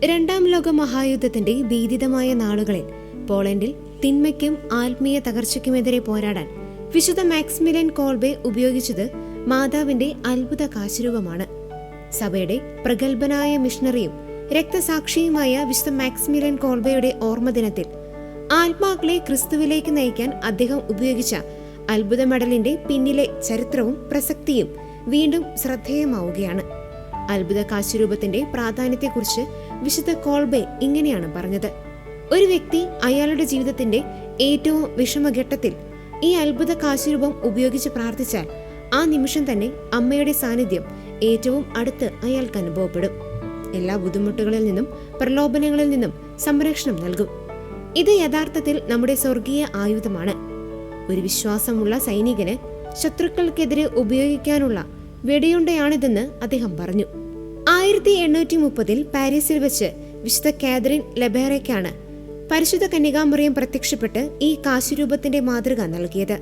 രണ്ടാം ലോക മഹായുദ്ധത്തിന്റെ ഭീതിതമായ നാളുകളിൽ പോളണ്ടിൽ തിന്മയ്ക്കും ആത്മീയ തകർച്ചയ്ക്കുമെതിരെ പോരാടാൻ വിശുദ്ധ മാക്സിമിലിയൻ കോൾബെ ഉപയോഗിച്ചത് മാതാവിന്റെ അത്ഭുത കാശുരൂപമാണ്. സഭയുടെ പ്രഗത്ഭനായ മിഷണറിയും രക്തസാക്ഷിയുമായ വിശുദ്ധ മാക്സിമിലിയൻ കോൾബെയുടെ ഓർമ്മദിനത്തിൽ ആത്മാക്കളെ ക്രിസ്തുവിലേക്ക് നയിക്കാൻ അദ്ദേഹം ഉപയോഗിച്ച അത്ഭുത മെഡലിന്റെ പിന്നിലെ ചരിത്രവും പ്രസക്തിയും വീണ്ടും ശ്രദ്ധേയമാവുകയാണ്. അത്ഭുത കാശുരൂപത്തിന്റെ പ്രാധാന്യത്തെക്കുറിച്ച് വിശുദ്ധ കോൾബെ ഇങ്ങനെയാണ് പറഞ്ഞത്: ഒരു വ്യക്തി അയാളുടെ ജീവിതത്തിന്റെ ഏറ്റവും വിഷമഘട്ടത്തിൽ ഈ അത്ഭുത കാശുരൂപം ഉപയോഗിച്ച് പ്രാർത്ഥിച്ചാൽ ആ നിമിഷം തന്നെ അമ്മയുടെ സാന്നിധ്യം ഏറ്റവും അടുത്ത് അയാൾക്ക് അനുഭവപ്പെടും. എല്ലാ ബുദ്ധിമുട്ടുകളിൽ നിന്നും പ്രലോഭനങ്ങളിൽ നിന്നും സംരക്ഷണം നൽകും. ഇത് യഥാർത്ഥത്തിൽ നമ്മുടെ സ്വർഗീയ ആയുധമാണ്. ഒരു വിശ്വാസമുള്ള സൈനികന് ശത്രുക്കൾക്കെതിരെ ഉപയോഗിക്കാനുള്ള വെടിയുണ്ടയാണിതെന്ന് അദ്ദേഹം പറഞ്ഞു. 1830 പാരീസിൽ വെച്ച് വിശുദ്ധ കാതറിൻ ലെബേറയ്ക്കാണ് പരിശുദ്ധ കന്യകാമറിയം പ്രത്യക്ഷപ്പെട്ട് ഈ കാശുരൂപത്തിന്റെ മാതൃക നൽകിയത്.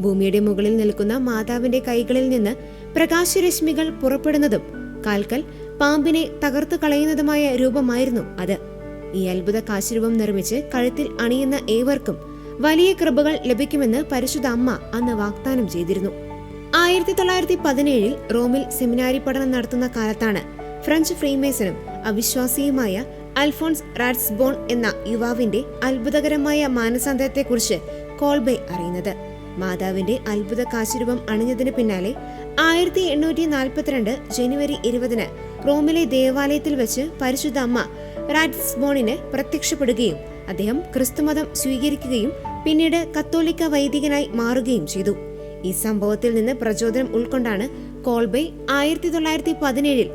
ഭൂമിയുടെ മുകളിൽ നിൽക്കുന്ന മാതാവിന്റെ കൈകളിൽ നിന്ന് പ്രകാശരശ്മികൾ പുറപ്പെടുന്നതും കാൽക്കൽ പാമ്പിനെ തകർത്തു കളയുന്നതുമായ രൂപമായിരുന്നു അത്. ഈ അത്ഭുത കാശുരൂപം നിർമ്മിച്ച് കഴുത്തിൽ അണിയുന്ന ഏവർക്കും വലിയ കൃപകൾ ലഭിക്കുമെന്ന് പരിശുദ്ധ അമ്മ അന്ന് വാഗ്ദാനം ചെയ്തിരുന്നു. 1917 റോമിൽ സെമിനാരി പഠനം നടത്തുന്ന കാലത്താണ് ഫ്രഞ്ച് ഫ്രീമേസനും അവിശ്വാസിയുമായ അൽഫോൺസ് റാറ്റ്സ്ബോൺ എന്ന യുവാവിന്റെ അത്ഭുതകരമായ മാനസാന്തരത്തെക്കുറിച്ച് കോൾബെ അറിയുന്നത്. മാതാവിന്റെ അത്ഭുത കാശുരൂപം അണിഞ്ഞതിന് പിന്നാലെ 1842 ജനുവരി 20 റോമിലെ ദേവാലയത്തിൽ വെച്ച് പരിശുദ്ധ അമ്മ റാറ്റ്സ്ബോണിന് പ്രത്യക്ഷപ്പെടുകയും അദ്ദേഹം ക്രിസ്തുമതം സ്വീകരിക്കുകയും പിന്നീട് കത്തോലിക്ക വൈദികനായി മാറുകയും ചെയ്തു. ഈ സംഭവത്തിൽ നിന്ന് പ്രചോദനം ഉൾക്കൊണ്ടാണ് കോൾബെ 1917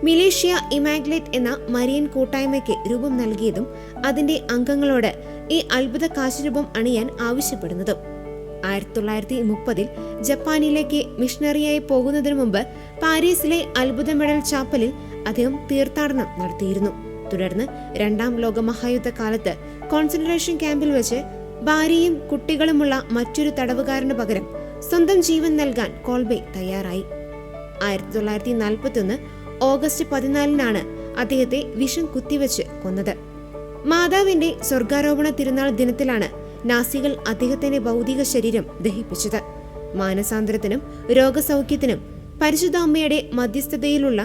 മിലേഷ്യ ഇമാഗ്ലേറ്റ് എന്ന മരിയൻ കൂട്ടായ്മയ്ക്ക് രൂപം നൽകിയതും അതിന്റെ അംഗങ്ങളോട് ഈ അത്ഭുത കാശുരൂപം അണിയാൻ ആവശ്യപ്പെടുന്നതും. 1930 ജപ്പാനിലേക്ക് മിഷണറിയായി പോകുന്നതിനു മുമ്പ് പാരീസിലെ അത്ഭുത മെഡൽ ചാപ്പലിൽ അദ്ദേഹം തീർത്ഥാടനം നടത്തിയിരുന്നു. തുടർന്ന് രണ്ടാം ലോക മഹായുദ്ധ കാലത്ത് കോൺസെൻട്രേഷൻ ക്യാമ്പിൽ വെച്ച് ഭാര്യയും കുട്ടികളുമുള്ള മറ്റൊരു തടവുകാരന് പകരം സ്വന്തം ജീവൻ നൽകാൻ കോൾബെ തയ്യാറായി. 1941 ഓഗസ്റ്റ് 14 അദ്ദേഹത്തെ വിഷം കുത്തിവെച്ച് കൊന്നത്. മാതാവിന്റെ സ്വർഗാരോപണ തിരുനാൾ ദിനത്തിലാണ് നാസികൾ അദ്ദേഹത്തിന്റെ ഭൗതിക ശരീരം ദഹിപ്പിച്ചത്. മാനസാന്തരത്തിനും രോഗസൗഖ്യത്തിനും പരിശുദ്ധ അമ്മയുടെ മധ്യസ്ഥതയിലുള്ള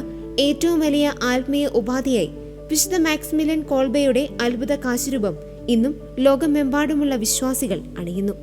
ഏറ്റവും വലിയ ആത്മീയ ഉപാധിയായി വിശുദ്ധ മാക്സിമിലിയൻ കോൾബെയുടെ അത്ഭുത കാശുരൂപം ഇന്നും ലോകമെമ്പാടുമുള്ള വിശ്വാസികൾ അണിയുന്നു.